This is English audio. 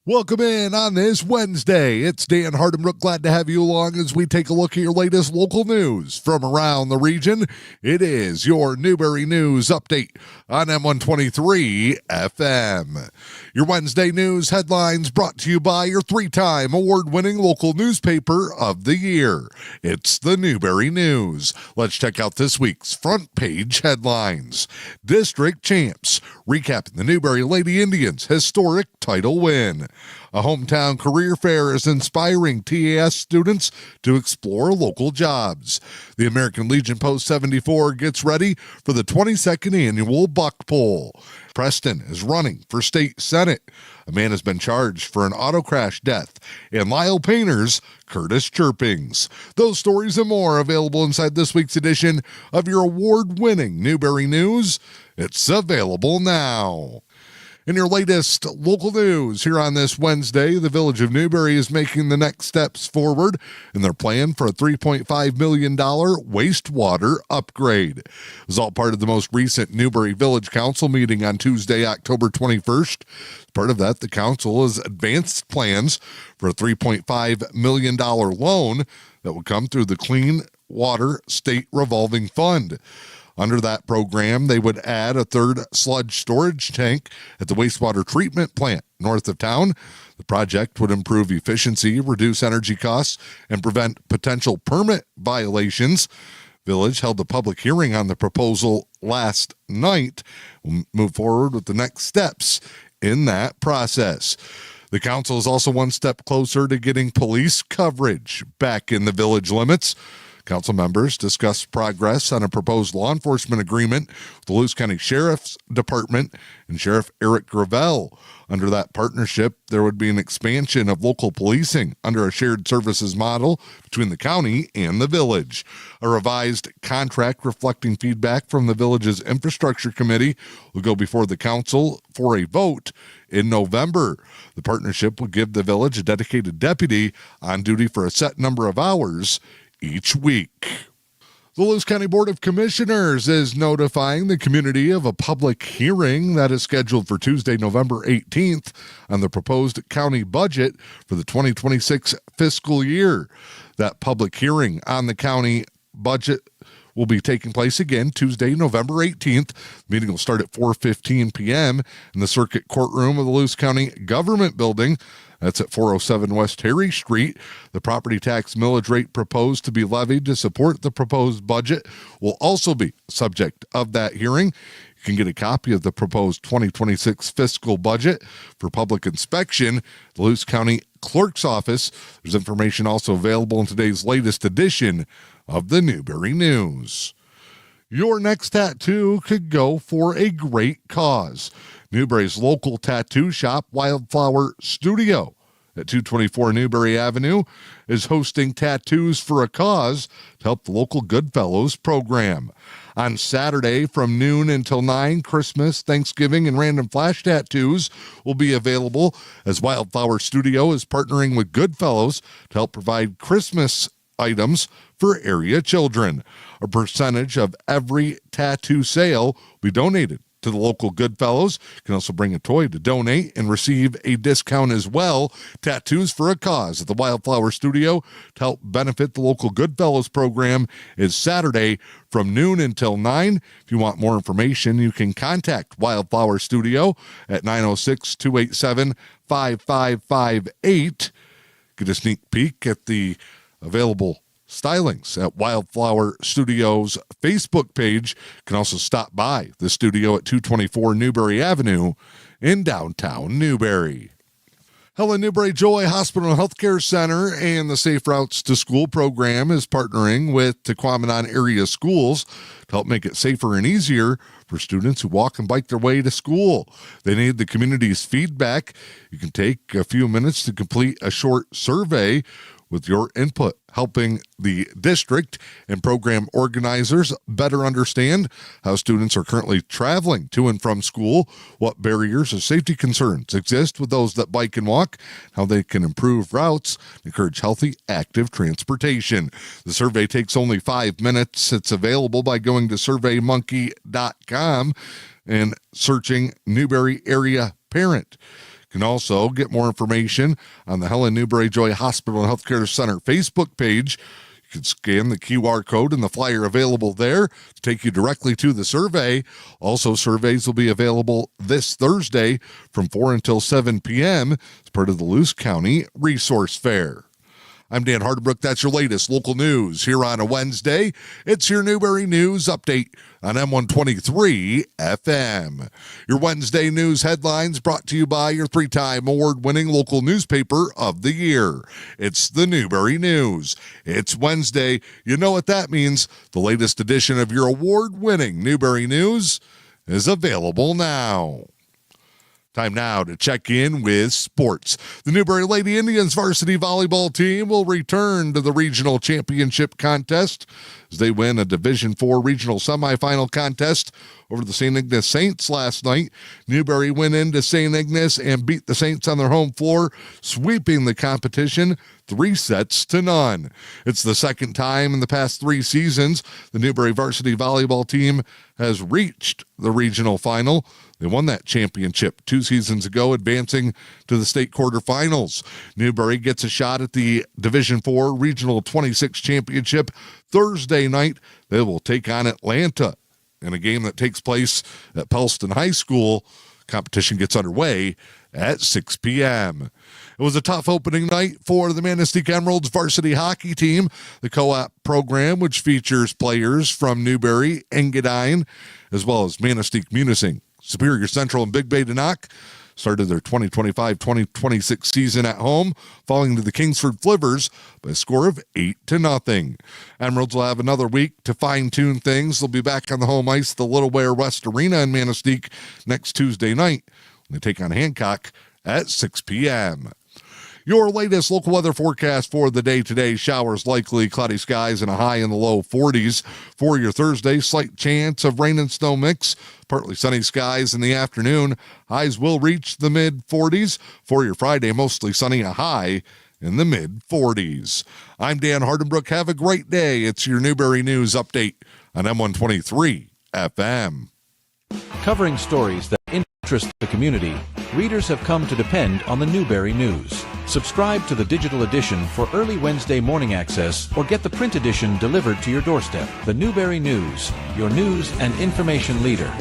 Welcome in on this Wednesday. It's Dan Hardenbrook. Glad to have you along as we take a look at your latest local news from around the region. It is your Newberry News Update on M123 FM. Your Wednesday news headlines brought to you by your three-time award-winning local newspaper of the year. It's the Newberry News. Let's check out this week's front page headlines. District champs recapping the Newberry Lady Indians' historic title win. A hometown career fair is inspiring TAS students to explore local jobs. The American Legion Post 74 gets ready for the 22nd annual Buck Poll. Preston is running for state senate. A man has been charged for an auto crash death. And Lyle Painter's Curtis chirpings. Those stories and more available inside this week's edition of your award-winning Newberry News. It's available now. In your latest local news here on this Wednesday, the Village of Newberry is making the next steps forward in their plan for a $3.5 million wastewater upgrade. It was all part of the most recent Newberry Village Council meeting on Tuesday, October 21st. As part of that, the council has advanced plans for a $3.5 million loan that would come through the Clean Water State Revolving Fund. Under that program, they would add a third sludge storage tank at the wastewater treatment plant north of town. The project would improve efficiency, reduce energy costs, and prevent potential permit violations. Village held a public hearing on the proposal last night. We'll move forward with the next steps in that process. The council is also one step closer to getting police coverage back in the village limits. Council members discussed progress on a proposed law enforcement agreement with the Luce County Sheriff's Department and Sheriff Eric Gravel. Under that partnership, there would be an expansion of local policing under a shared services model between the county and the village. A revised contract reflecting feedback from the village's infrastructure committee will go before the council for a vote in November. The partnership will give the village a dedicated deputy on duty for a set number of hours each week. The Luce County Board of Commissioners is notifying the community of a public hearing that is scheduled for Tuesday, November 18th on the proposed county budget for the 2026 fiscal year. That public hearing on the county budget will be taking place again Tuesday, November 18th. The meeting will start at 4:15 p.m. in the circuit courtroom of the Luce County Government Building. That's at 407 West Harry Street. The property tax millage rate proposed to be levied to support the proposed budget will also be subject of that hearing. You can get a copy of the proposed 2026 fiscal budget for public inspection at the Luce County Clerk's Office. There's information also available in today's latest edition of the Newberry News. Your next tattoo could go for a great cause. Newberry's local tattoo shop, Wildflower Studio, at 224 Newberry Avenue, is hosting Tattoos for a Cause to help the local Goodfellows program. On Saturday from noon until 9, Christmas, Thanksgiving, and random flash tattoos will be available as Wildflower Studio is partnering with Goodfellows to help provide Christmas items for area children. A percentage of every tattoo sale will be donated to the local Goodfellows. You can also bring a toy to donate and receive a discount as well. Tattoos for a Cause at the Wildflower Studio to help benefit the local Goodfellows program is Saturday from noon until 9. If you want more information, you can contact Wildflower Studio at 906-287-5558. Get a sneak peek at the available stylings at Wildflower Studios Facebook page. You can also stop by the studio at 224 Newberry Avenue in downtown Newberry. Helen Newberry Joy Hospital and Healthcare Center and the Safe Routes to School program is partnering with Tequamanon area schools to help make it safer and easier for students who walk and bike their way to school. They need the community's feedback. You can take a few minutes to complete a short survey with your input, helping the district and program organizers better understand how students are currently traveling to and from school, what barriers or safety concerns exist with those that bike and walk, how they can improve routes, encourage healthy, active transportation. The survey takes only 5 minutes. It's available by going to surveymonkey.com and searching Newberry Area Parent. You You can also get more information on the Helen Newberry Joy Hospital and Healthcare Center Facebook page. You can scan the QR code and the flyer available there to take you directly to the survey. Also, surveys will be available this Thursday from 4 until 7 p.m. as part of the Luce County Resource Fair. I'm Dan Hardbrook. That's your latest local news here on a Wednesday. It's your Newberry News Update on M123 FM. Your Wednesday news headlines brought to you by your 3-time award-winning local newspaper of the year. It's the Newberry News. It's Wednesday. You know what that means. The latest edition of your award-winning Newberry News is available now. Time now to check in with sports. The Newberry Lady Indians varsity volleyball team will return to the regional championship contest as they win a Division IV regional semifinal contest over the St. Ignace Saints last night. Newberry went into St. Ignace and beat the Saints on their home floor, sweeping the competition 3-0. It's the second time in the past 3 seasons the Newberry varsity volleyball team has reached the regional final. They won that championship 2 seasons ago, advancing to the state quarterfinals. Newberry gets a shot at the Division IV Regional 26 Championship Thursday night. They will take on Atlanta in a game that takes place at Pellston High School. Competition gets underway at 6 p.m. It was a tough opening night for the Manistee Emeralds varsity hockey team. The co-op program, which features players from Newberry, Engadine, as well as Manistee Munising, Superior Central, and Big Bay Denok, started their 2025-2026 season at home, falling to the Kingsford Flivers by a score of 8-0. Emeralds will have another week to fine-tune things. They'll be back on the home ice at the Little Ware West Arena in Manistee next Tuesday night when they take on Hancock at 6 p.m. Your latest local weather forecast for the day today: showers likely, cloudy skies, and a high in the low 40s. For your Thursday, slight chance of rain and snow mix, partly sunny skies in the afternoon. Highs will reach the mid-40s. For your Friday, mostly sunny, a high in the mid-40s. I'm Dan Hardenbrook. Have a great day. It's your Newberry News Update on M123 FM. Covering stories that interest the community, readers have come to depend on the Newberry News. Subscribe to the digital edition for early Wednesday morning access or get the print edition delivered to your doorstep. The Newberry News, your news and information leader.